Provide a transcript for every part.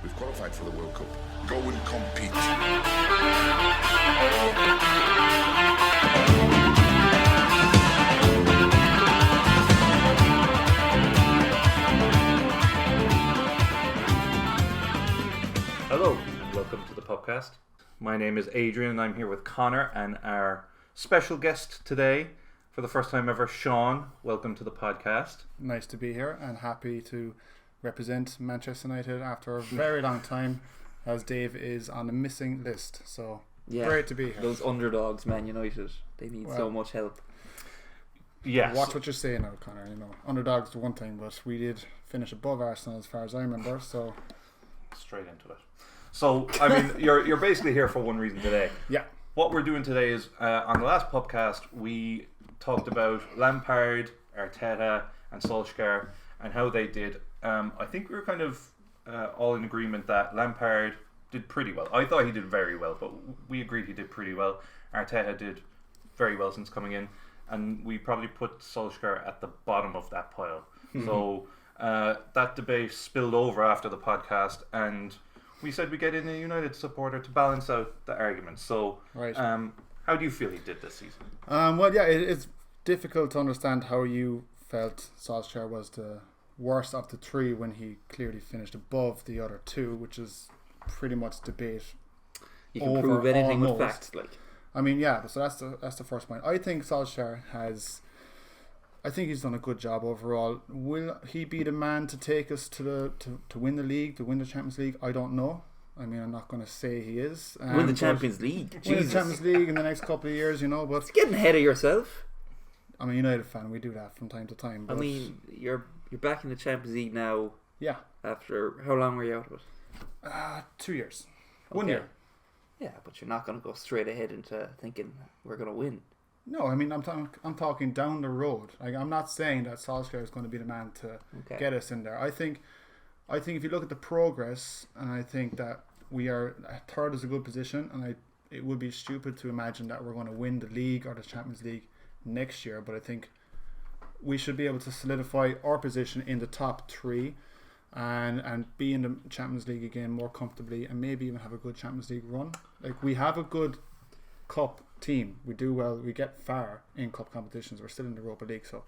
We've qualified for the World Cup. Go and compete. Hello, and welcome to the Pupcast. My name is Adrian, and I'm here with Connor and our special guest today, for the first time ever, Sean. Welcome to the podcast. Nice to be here and happy to represent Manchester United after a very long time, as Dave is on the missing list. So great to be here. Those underdogs, Man United, they need so much help. Yes. Watch what you're saying now, Connor. You know, underdogs are one thing, but we did finish above Arsenal as far as I remember. So straight into it. So I mean, you're basically here for one reason today. Yeah. What we're doing today is on the last podcast we talked about Lampard, Arteta, and Solskjaer and how they did. I think we were kind of all in agreement that Lampard did pretty well. I thought he did very well, but we agreed he did pretty well. Arteta did very well since coming in, and we probably put Solskjaer at the bottom of that pile. So that debate spilled over after the podcast, and we said we get in a United supporter to balance out the argument. So, right. How do you feel he did this season? Well, yeah, it's difficult to understand how you felt Solskjaer was the worst of the three when he clearly finished above the other two, which is pretty much debate. You can prove anything with facts, like. I mean, yeah. So that's the first point. I think Solskjaer has. I think he's done a good job overall. Will he be the man to take us to win the league, to win the Champions League? I don't know. I mean, I'm not going to say he is. Win the Champions League. Win the Champions League in the next couple of years, you know. But it's getting ahead of yourself. I'm a United fan. We do that from time to time. But I mean, you're back in the Champions League now. Yeah. After how long were you out of it? 2 years. Okay. 1 year. Yeah, but you're not going to go straight ahead into thinking we're going to win. No, I mean, I'm talking down the road. Like, I'm not saying that Solskjaer is going to be the man to get us in there. I think if you look at the progress, and I think that we are third is a good position, and it would be stupid to imagine that we're going to win the league or the Champions League next year. But I think we should be able to solidify our position in the top three, and be in the Champions League again more comfortably, and maybe even have a good Champions League run. Like, we have a good cup team. We do well. We get far in cup competitions. We're still in the Europa League. So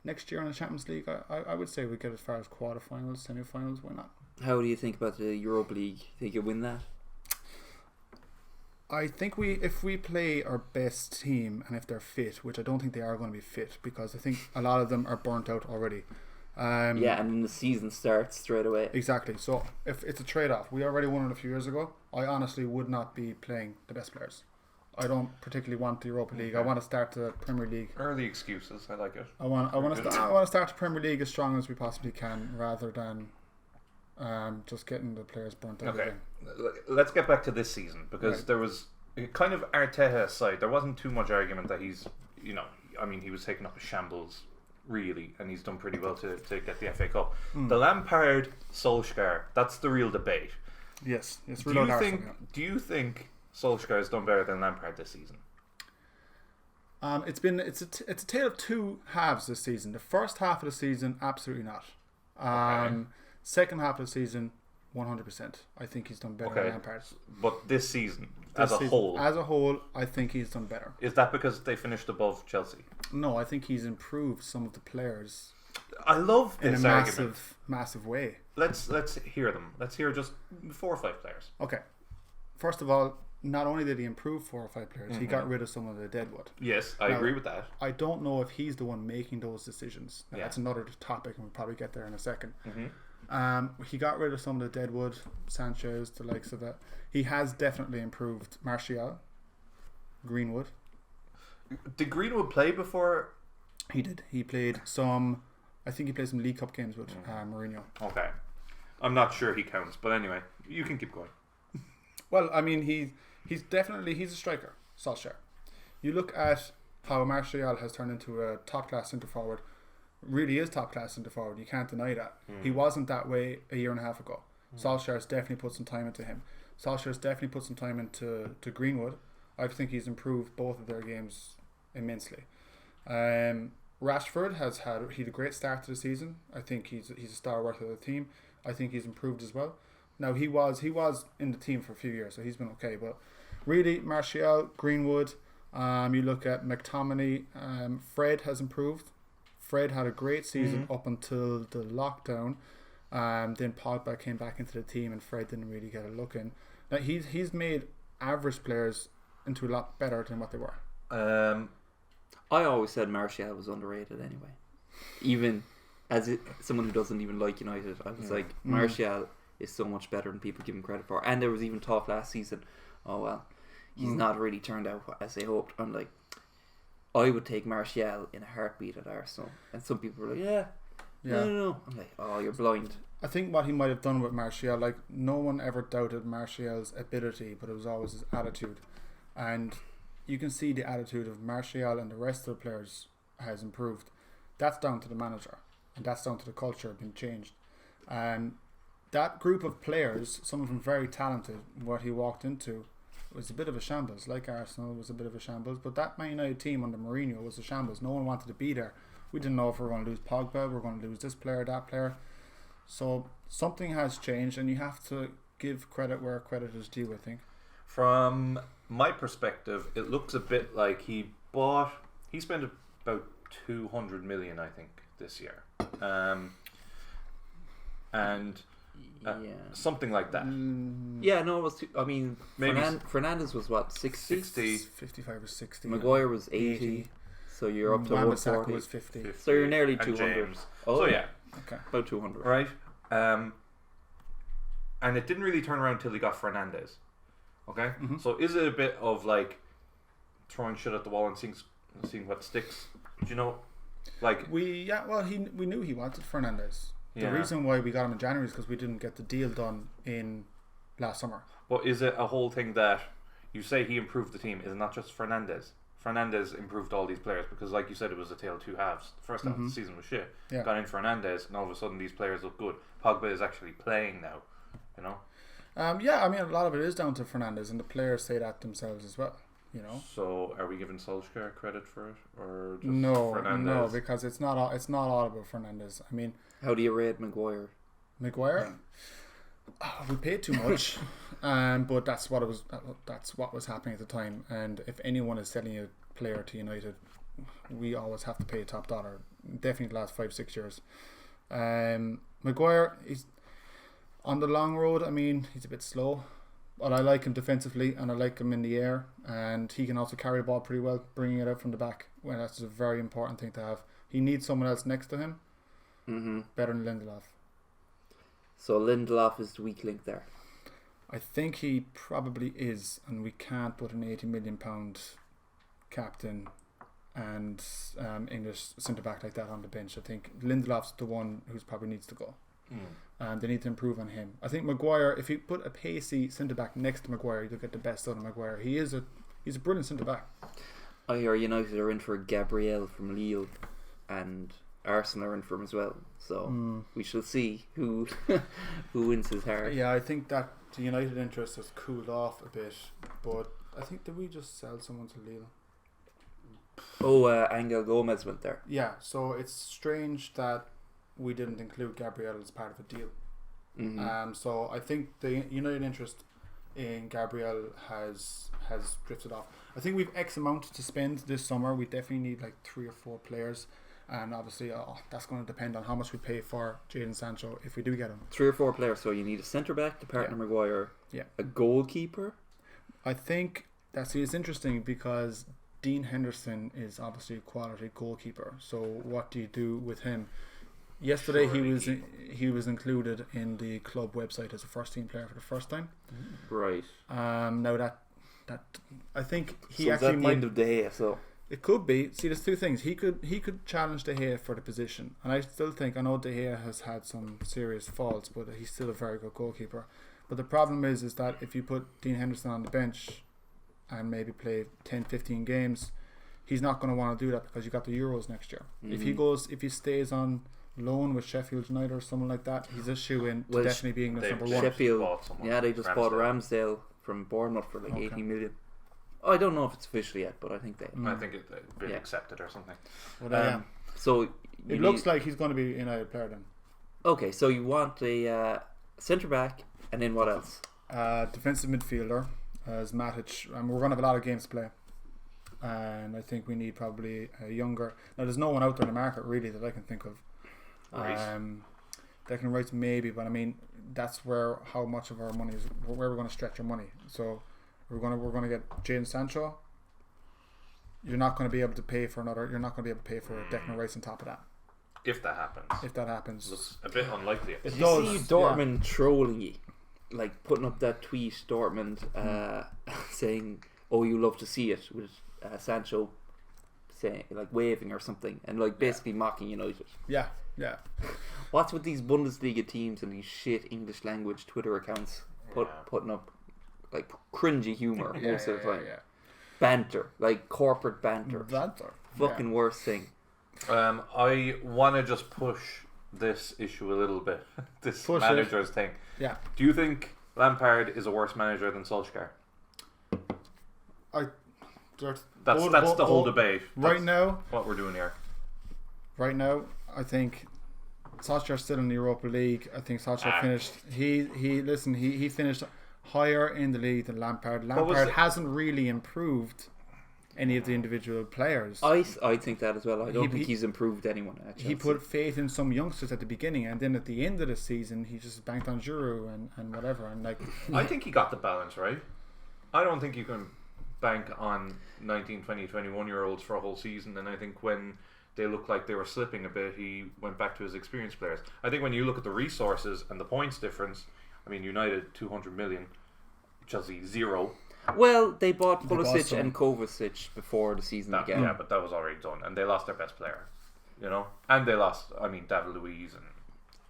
next year in the Champions League, I would say we get as far as quarterfinals, semi-finals. Why not? How do you think about the Europa League? Think you win that? I think if we play our best team and if they're fit, which I don't think they are going to be fit, because I think a lot of them are burnt out already. Yeah, and then the season starts straight away. Exactly. So if it's a trade-off, we already won it a few years ago. I honestly would not be playing the best players. I don't particularly want the Europa League. I want to start the Premier League. Early excuses, I like it. I want to start the Premier League as strong as we possibly can, rather than just getting the players burnt out. Okay, let's get back to this season, because there was kind of Arteta aside, there wasn't too much argument that he's, he was taking up a shambles really, and he's done pretty well to get the FA Cup. The Lampard Solskjaer, that's the real debate. Yes, it's really hard. Do you think Solskjaer has done better than Lampard this season? It's a tale of two halves this season. The first half of the season, absolutely not. Second half of the season, 100%. I think he's done better than Lampard. But this season, as a whole, I think he's done better. Is that because they finished above Chelsea? No, I think he's improved some of the players. I love this in a argument. massive way. Let's hear them. Let's hear just 4 or 5 players. Okay. First of all, not only did he improve 4 or 5 players, he got rid of some of the deadwood. Yes, I agree with that. I don't know if he's the one making those decisions. Now, that's another topic, and we'll probably get there in a second. He got rid of some of the deadwood, Sanchez, the likes of that. He has definitely improved Martial, Greenwood. Did Greenwood play before? He did. He played some. I think he played some League Cup games with Mourinho. Okay, I'm not sure he counts, but anyway, you can keep going. Well, I mean, he's a striker, Solskjaer. You look at how Martial has turned into a top class centre forward. Really is top class centre forward. You can't deny that. He wasn't that way a year and a half ago. Solskjaer's definitely put some time into him. Solskjaer's definitely put some time into Greenwood. I think he's improved both of their games immensely. Rashford has had a great start to the season. I think he's a stalwart of the team. I think he's improved as well. Now he was in the team for a few years, so he's been okay. But really, Martial, Greenwood. You look at McTominay. Fred has improved. Fred had a great season up until the lockdown. Then Pogba came back into the team, and Fred didn't really get a look in. Now he's made average players into a lot better than what they were. I always said Martial was underrated anyway. Even as someone who doesn't even like United, I was like, Martial is so much better than people give him credit for. And there was even talk last season, oh well, he's not really turned out as they hoped. I'm like, I would take Martial in a heartbeat at Arsenal. And some people were like, no. I'm like, oh, you're blind. I think what he might have done with Martial, like, no one ever doubted Martial's ability, but it was always his attitude. And you can see the attitude of Martial and the rest of the players has improved. That's down to the manager, and that's down to the culture being changed. And that group of players, some of them very talented, what he walked into was a bit of a shambles. Like Arsenal was a bit of a shambles, but that Man United team under Mourinho was a shambles. No one wanted to be there. We didn't know if we were going to lose Pogba, we were going to lose this player, that player. So something has changed, and you have to give credit where credit is due, I think. From my perspective, it looks a bit like he spent about 200 million, I think, this year. Something like that. Yeah, no, it was. Maybe Fernandes was what, 60? 55 or 60. Maguire was 80. So you're up to 140. was 50. So you're nearly And 200. James. Oh So yeah, Okay. about 200. right. And it didn't really turn around until he got Fernandes. Okay, so is it a bit of like throwing shit at the wall and seeing what sticks? Do you know, like we knew he wanted Fernandes. The reason why we got him in January is because we didn't get the deal done in last summer. But is it a whole thing that you say he improved the team? Is it not just Fernandes? Fernandes improved all these players because, like you said, it was a tale of two halves. The first half of the season was shit. Yeah. Got in Fernandes, and all of a sudden these players look good. Pogba is actually playing now. You know. A lot of it is down to Fernandes, and the players say that themselves as well. You know. So, are we giving Solskjaer credit for it, or just No, Fernandes? because it's not all about Fernandes. I mean, How do you rate Maguire? We paid too much, but that's what it was. That's what was happening at the time. And if anyone is selling a player to United, we always have to pay top dollar. Definitely the last 5-6 years. Maguire, he's on the long road. I mean, he's a bit slow, but I like him defensively, and I like him in the air, and he can also carry the ball pretty well, bringing it out from the back. Well, that's a very important thing to have. He needs someone else next to him, better than Lindelof. So Lindelof is the weak link there. I think he probably is, and we can't put an £80 million captain and English centre back like that on the bench. I think Lindelof's the one who probably needs to go. They need to improve on him. I think Maguire, if you put a pacey centre back next to Maguire, you'll get the best out of Maguire. He's a brilliant centre back. I hear United are in for Gabriel from Lille, and Arsenal are in for him as well. So we shall see who wins his heart. Yeah, I think that the United interest has cooled off a bit, but I think, did we just sell someone to Lille? Oh, Angel Gomez went there. Yeah, so it's strange that we didn't include Gabriel as part of a deal. So I think the United interest in Gabriel has drifted off. I think we've X amount to spend this summer. We definitely need like 3 or 4 players, and obviously that's going to depend on how much we pay for Jadon Sancho if we do get him. 3 or 4 players. So you need a centre back to partner Maguire. Yeah. A goalkeeper. I think it's interesting because Dean Henderson is obviously a quality goalkeeper. So what do you do with him? Yesterday he was included in the club website as a first team player for the first time. Right. Now that I think he so actually at the end of the day, so it could be. See, there's 2 things. He could challenge De Gea for the position, and I still think, I know De Gea has had some serious faults, but he's still a very good goalkeeper. But the problem is that if you put Dean Henderson on the bench and maybe play 10-15 games, he's not going to want to do that because you got the Euros next year. If he stays on loan with Sheffield United or someone like that, he's a shoe-in to definitely be England's number 1. Sheffield, they just bought Ramsdale from Bournemouth for like 80 million. I don't know if it's official yet, but I think they. I think it's been accepted or something. Well, so it looks like he's going to be a United player then. Okay, so you want a centre back And then what else? Defensive midfielder as Matic. We're going to have a lot of games to play. And I think we need probably a younger. Now, there's no one out there in the market really that I can think of. Declan Rice maybe, but I mean that's how much of our money is where we're going to stretch our money. So we're going to get Jadon Sancho. You're not going to be able to pay for You're not going to be able to pay for Declan Rice on top of that. If that happens, It's a bit unlikely. It You does, see Dortmund trolling you, like putting up that tweet, Dortmund saying, "Oh, you love to see it," with Sancho saying like waving or something, and like basically mocking United. Yeah. What's with these Bundesliga teams and these shit English language Twitter accounts putting up like cringy humor most of the time? Banter, like corporate banter. Fucking worst thing. I want to just push this issue a little bit. This manager's thing. Yeah. Do you think Lampard is a worse manager than Solskjaer? That's the whole debate. Right now, what we're doing here. Right now, I think Solskjaer's still in the Europa League. I think Solskjaer finished. He finished higher in the league than Lampard. Lampard hasn't really improved any of the individual players. I think that as well. I don't think he's improved anyone. He put faith in some youngsters at the beginning, and then at the end of the season, he just banked on Giroud and whatever. And like, I think he got the balance right. I don't think you can bank on 19, 20, 21-year-olds for a whole season. And I think when they looked like they were slipping a bit, he went back to his experienced players. I think when you look at the resources and the points difference, I mean, United 200 million, Chelsea 0. Well, they bought Pulisic and Kovacic before the season began. Yeah, but that was already done, and they lost their best player, and they lost. I mean, David Luiz, and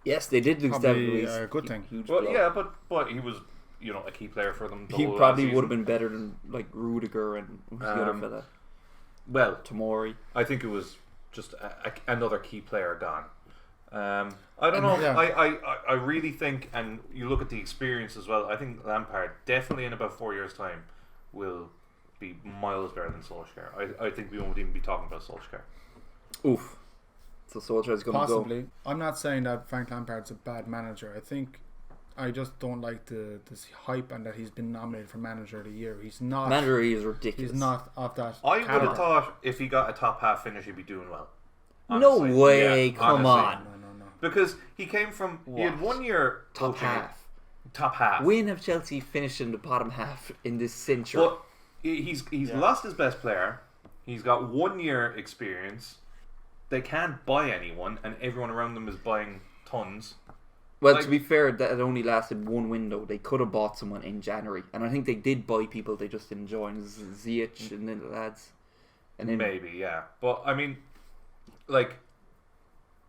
yes, they did lose David Luiz. A good thing. Well, yeah, but he was a key player for them. He probably would have been better than like Rudiger and who's the other fella. Well, Tomori. I think it was just another key player gone. I don't know. Yeah. I really think, and you look at the experience as well, I think Lampard definitely in about 4 years' time will be miles better than Solskjaer. I think we won't even be talking about Solskjaer. Oof. So Solskjaer's going to go. Possibly. I'm not saying that Frank Lampard's a bad manager. I just don't like this hype and that he's been nominated for Manager of the Year. He's not. Manager of the Year is ridiculous. He's not of that. I would have thought if he got a top half finish, he'd be doing well. Honestly. No way! Yeah, come on. No. Because he came from. What? He had 1 year top half. Top half. When have Chelsea finished in the bottom half in this century? But he's lost his best player. He's got 1 year experience. They can't buy anyone, and everyone around them is buying tons. Well, to be fair, that only lasted one window. They could have bought someone in January, and I think they did buy people they just didn't join. Ziyech and then the lads. And then maybe, yeah. But I mean, like,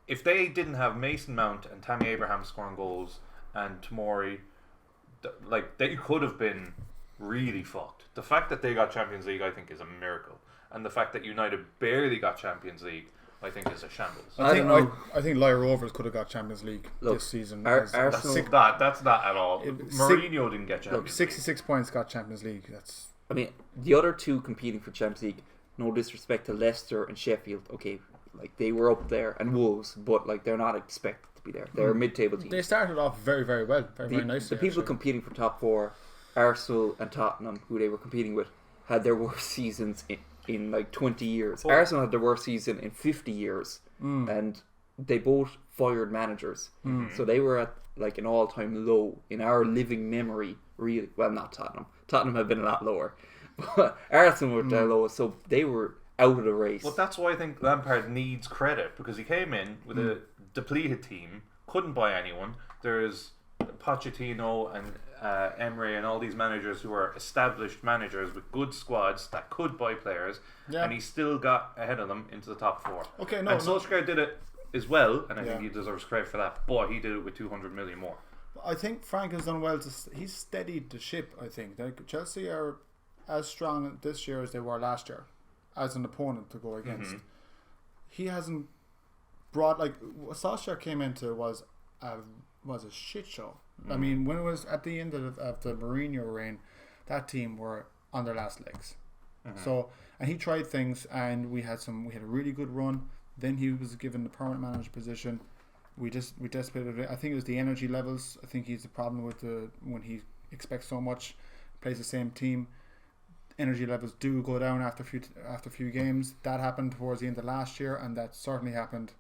if they didn't have Mason Mount and Tammy Abraham scoring goals and Tomori, like, they could have been really fucked. The fact that they got Champions League, I think, is a miracle, and the fact that United barely got Champions League, I think, is a shambles. I think Lyre Rovers could have got Champions League this season. Arsenal, that's not at all. Mourinho didn't get Champions League. 66 points got Champions League. I mean, the other two competing for Champions League, no disrespect to Leicester and Sheffield, okay, like they were up there, and Wolves, but like they're not expected to be there. They're a mid-table team. They started off very, very well, very nicely. The people competing for top four, Arsenal and Tottenham, who they were competing with, had their worst seasons in like 20 years. Arsenal had their worst season in 50 years, and they both fired managers. So they were at like an all-time low in our living memory. Really, well, not Tottenham. Tottenham have been a lot lower, but Arsenal were their lowest. So they were out of the race. Well, that's why I think Lampard needs credit, because he came in with a depleted team, couldn't buy anyone. There's Pochettino and Emery and all these managers who are established managers with good squads that could buy players, and he still got ahead of them into the top four. And Solskjaer did it as well, and I think he deserves credit for that, but he did it with 200 million more. I think Frank has done well. He's steadied the ship, I think. Chelsea are as strong this year as they were last year as an opponent to go against. He hasn't brought, like, Solskjaer came into was a shit show. I mean, when it was at the end of the Mourinho reign, that team were on their last legs. So, and he tried things, and we had a really good run. Then he was given the permanent manager position, we dissipated. I think it was the energy levels. I think he's the problem with when he expects so much, plays the same team. Energy levels do go down after a few games. That happened towards the end of last year, and that certainly happened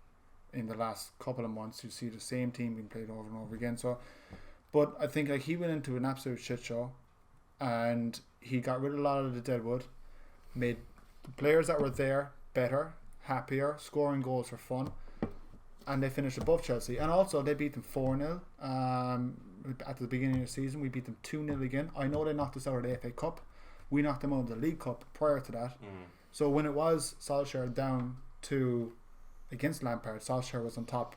in the last couple of months. You see the same team being played over and over again. So, but I think like he went into an absolute shit show, and he got rid of a lot of the deadwood, made the players that were there better, happier, scoring goals for fun, and they finished above Chelsea. And also they beat them 4-0 at the beginning of the season. We beat them 2-0 again. I know they knocked us out of the FA Cup. We knocked them out of the League Cup prior to that. So when it was Solskjaer down to against Lampard, Solskjaer was on top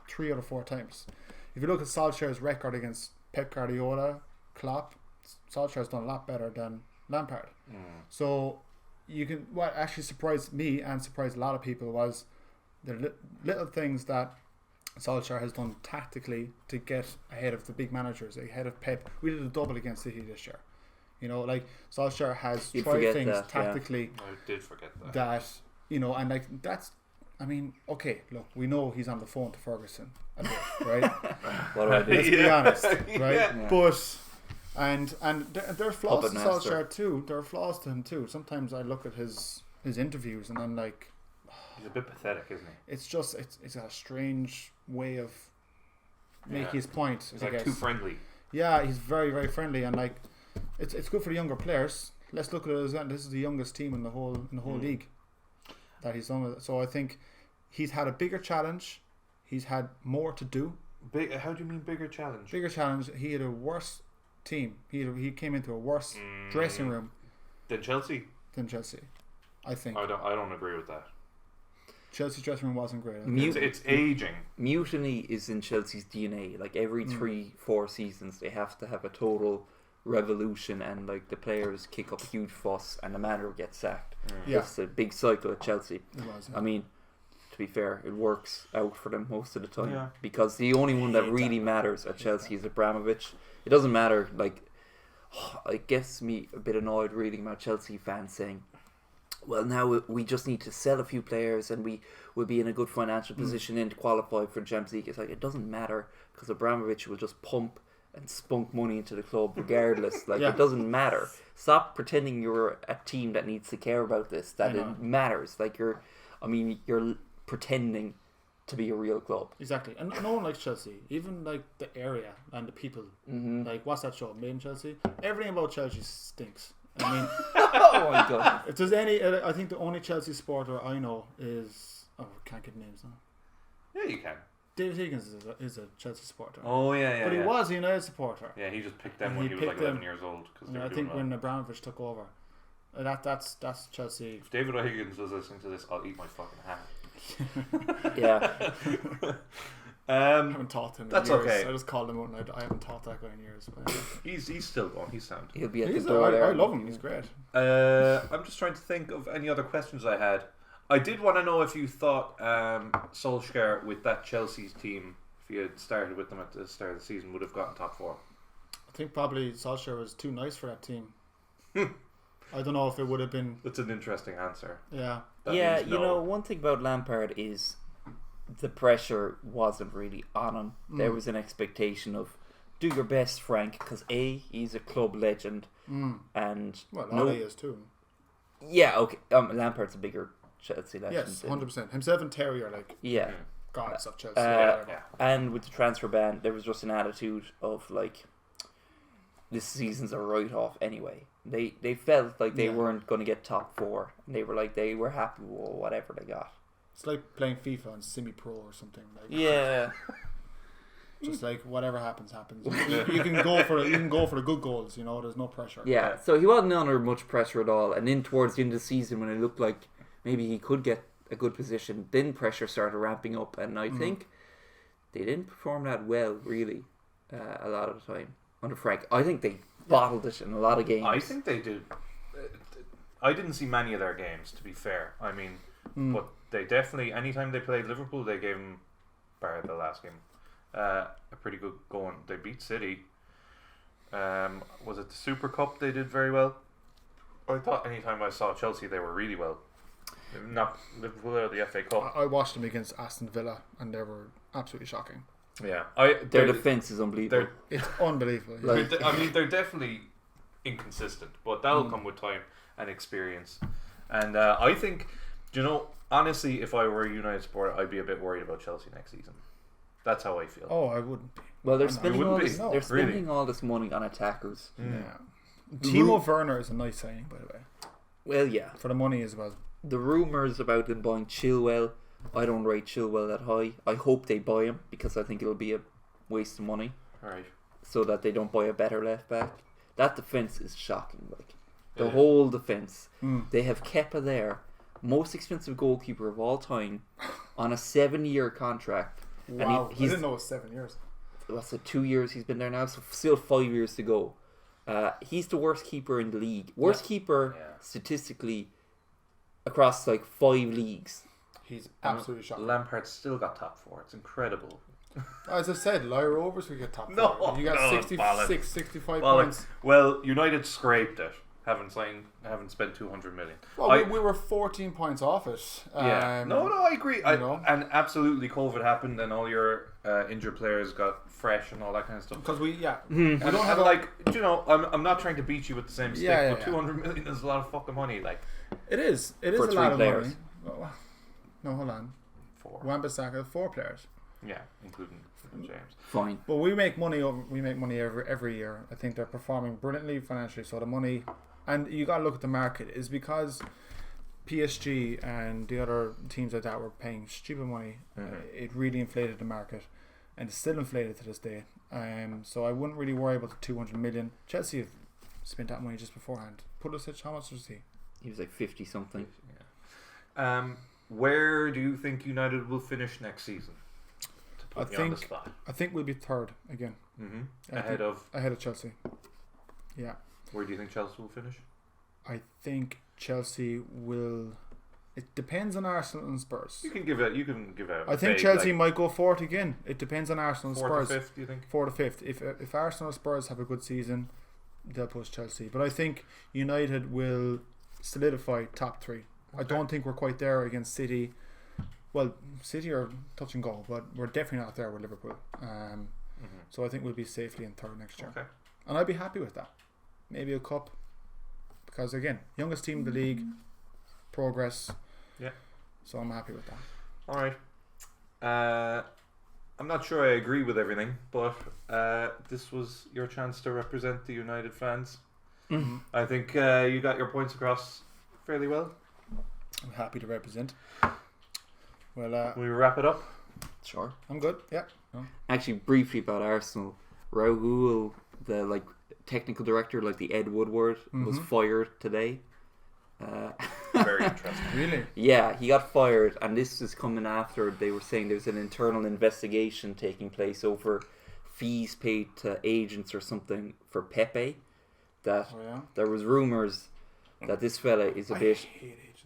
3 out of 4 times. If you look at Solskjaer's record against Pep Guardiola, Klopp, Solskjaer's done a lot better than Lampard. So you can, what actually surprised me and surprised a lot of people was the little things that Solskjaer has done tactically to get ahead of the big managers, ahead of Pep. We did a double against City this year. You know, like Solskjaer has tried things tactically. I did forget that. That, you know, and like that's, I mean, okay, look, we know he's on the phone to Ferguson a bit, right? What do I do? Let's be honest, right? Yeah. But and there are flaws Puppet to master. Solskjaer too. There are flaws to him too. Sometimes I look at his interviews and I'm like, He's a bit pathetic, isn't he? it's just it's a strange way of making his point. He's I like guess. too friendly. Yeah, he's very, very friendly, and like it's good for the younger players. Let's look at it as that. This is the youngest team in the whole league that he's done with it. So I think he's had a bigger challenge. He's had more to do. How do you mean bigger challenge? Bigger challenge. He had a worse team. He came into a worse dressing room Than Chelsea? than Chelsea. I think I don't agree with that. Chelsea's dressing room wasn't great. It's aging. Mutiny is in Chelsea's DNA. Like every 3-4 seasons, they have to have a total revolution, and like the players kick up a huge fuss, and the manager gets sacked. Yeah. It's a big cycle at Chelsea. It was, yeah. I mean, to be fair, it works out for them most of the time. Yeah. Because the only one that really matters at Chelsea is Abramovich. It doesn't matter. Like, it gets me a bit annoyed reading about Chelsea fans saying, well, now we just need to sell a few players and we will be in a good financial position to qualify for the Champions League. It's like, it doesn't matter because Abramovich will just pump and spunk money into the club regardless. Like, it doesn't matter. Stop pretending you're a team that needs to care about this, that it matters. Like, you're pretending to be a real club. Exactly. And no one likes Chelsea. Even like the area and the people. Like, what's that show? Made in Chelsea? Everything about Chelsea stinks. I mean, Oh my god. if there's any, I think the only Chelsea supporter I know is, I can't give names now. Yeah, you can. David Higgins is a Chelsea supporter. Oh yeah. But he was a United supporter. Yeah, he just picked them And when he he was like picked them. 11 years old. Cause And I think when Abramovich took over, that's Chelsea. if David Higgins was listening to this, I'll eat my fucking hand. Yeah. I haven't taught him in That's years. okay. I just called him out and I haven't taught that guy in years. But He's still going. He's sound. He'll be at he's the door there. I love him. He's great. I'm just trying to think of any other questions I had. I did want to know if you thought Solskjaer with that Chelsea's team, if you had started with them at the start of the season, would have gotten top 4. I think probably Solskjaer was too nice for that team. I don't know if it would have been. That's an interesting answer. Yeah. That Yeah, means you no. know, one thing about Lampard is the pressure wasn't really on him. There was an expectation of do your best, Frank, because he's a club legend, and Well, Ali is too. yeah, okay. Lampard's a bigger Chelsea legend. Yes, than- 100%. Himself and Terry are like Yeah, gods of Chelsea. Yeah. and with the transfer ban, there was just an attitude of like, this season's a write off anyway. They felt like they weren't going to get top 4, and they were like they were happy with whatever they got. It's like playing FIFA on semi-pro or something. Like, Yeah. just like whatever happens. You can go for the good goals. You know, there's no pressure. Yeah, so he wasn't under much pressure at all. And then towards the end of the season, when it looked like maybe he could get a good position, then pressure started ramping up. And I think they didn't perform that well, really, a lot of the time under Frank. I think they bottled it in a lot of games. I think they did. I didn't see many of their games, to be fair. I mean, but they definitely, anytime they played Liverpool, they gave them, bar the last game, a pretty good going. They beat City. Was it the Super Cup they did very well? I thought anytime I saw Chelsea, they were really well. Not Liverpool or the FA Cup. I watched them against Aston Villa, and they were absolutely shocking. Yeah, their defense is unbelievable. It's unbelievable. Yeah. I mean, they're definitely inconsistent, but that'll come with time and experience. And I think, honestly, if I were a United supporter, I'd be a bit worried about Chelsea next season. That's how I feel. Oh, I wouldn't be. Well, they're spending all this. They're spending all this money on attackers. Yeah. Timo Werner is a nice signing, by the way. Well, yeah, for the money as well. The rumours about them buying Chilwell, I don't rate Chilwell that high. I hope they buy him because I think it'll be a waste of money. Right. So that they don't buy a better left back. That defence is shocking. Like the whole defence. They have Kepa there, most expensive goalkeeper of all time, on a 7-year contract. Wow, and I didn't know it was 7 years. What's it? 2 years he's been there now, so still 5 years to go. He's the worst keeper in the league. Worst keeper statistically across like 5 leagues. He's absolutely shocking. Lampard still got top 4. It's incredible. As I said, Lyra Rovers we get top 4. No, you got 66, 65 points. Well, United scraped it. Haven't spent 200 million. Well, we were 14 points off it. Yeah. No, I agree. And absolutely, COVID happened, and all your injured players got fresh and all that kind of stuff. Because we don't have I'm not trying to beat you with the same stick, but 200 million is a lot of fucking money. Like it is a lot of money. No, hold on. 4. Wan-Bissaka, 4 players. Yeah, including James. Fine. But we make money every year. I think they're performing brilliantly financially. So the money, and you got to look at the market, is because PSG and the other teams like that were paying stupid money. It really inflated the market, and it's still inflated to this day. So I wouldn't really worry about the 200 million. Chelsea have spent that money just beforehand. Pulisic, how much was he? He was like 50 something. Yeah. Where do you think United will finish next season? I think we'll be third again. Ahead of Chelsea. Yeah. Where do you think Chelsea will finish? I think Chelsea will. It depends on Arsenal and Spurs. You can give out. I think Chelsea might go fourth again. It depends on Arsenal and Spurs. 4th or 5th, do you think? 4th or 5th. If Arsenal and Spurs have a good season, they'll push Chelsea. But I think United will solidify top 3. I don't think we're quite there against City. Well, City are touch and go, but we're definitely not there with Liverpool. So I think we'll be safely in third next year. Okay. And I'd be happy with that. Maybe a cup. Because again, youngest team in the league, progress. Yeah. So I'm happy with that. Alright. I'm not sure I agree with everything, but this was your chance to represent the United fans. I think you got your points across fairly well. I'm happy to represent. Well, will we wrap it up? Sure. I'm good. Yeah. No. Actually, briefly about Arsenal, Raúl, the technical director, the Ed Woodward, was fired today. Very interesting. Really? Yeah, he got fired, and this is coming after they were saying there's an internal investigation taking place over fees paid to agents or something for Pepe. That there was rumours that this fella is a bit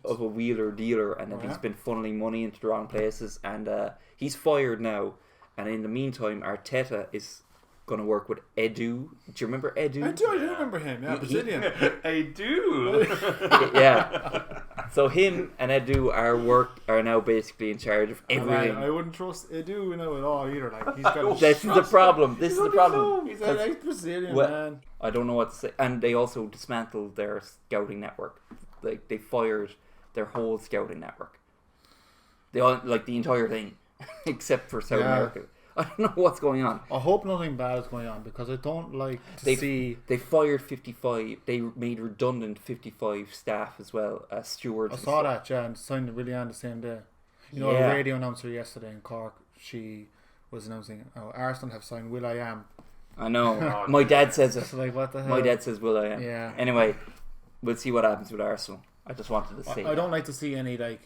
of a wheeler dealer, and that he's been funneling money into the wrong places, and he's fired now. And in the meantime, Arteta is going to work with Edu. Do you remember Edu? I do remember him. Yeah, Brazilian. I do. Yeah. So him and Edu are now basically in charge of everything. I wouldn't trust Edu at all either. He's got. This is the problem. He's a Brazilian man. I don't know what to say. And they also dismantled their scouting network. They fired their whole scouting network. They all the entire thing, except for South America. I don't know what's going on. I hope nothing bad is going on because I don't like to see. They fired 55. They made redundant 55 staff as well as stewards. I saw that, and signed Willian the same day. A radio announcer yesterday in Cork. She was announcing, Arsenal have signed Will.i.am. I know. My dad says it. What the hell? My dad says Will.i.am. Yeah. Anyway, we'll see what happens with Arsenal. I just wanted to say. I don't like to see any I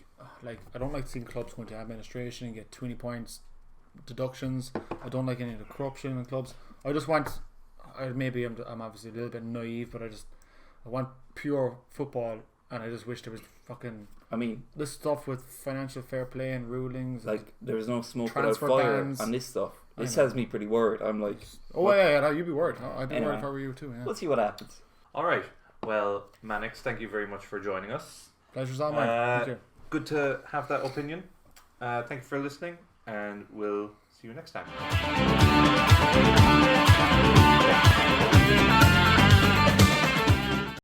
don't like to see clubs going to administration and get 20 points deductions. I don't like any of the corruption in clubs. I just want. I'm obviously a little bit naive, but I want pure football, and I just wish there was fucking. This stuff with financial fair play and rulings. There was no smoke without fire bans. on this stuff. This has me pretty worried. I'm like. Oh yeah, you'd be worried. I'd be worried if I were you too. Yeah. We'll see what happens. All right. Well, Mannix, thank you very much for joining us. Pleasure's all mine. Thank you. Good to have that opinion. Thank you for listening, and we'll See you next time.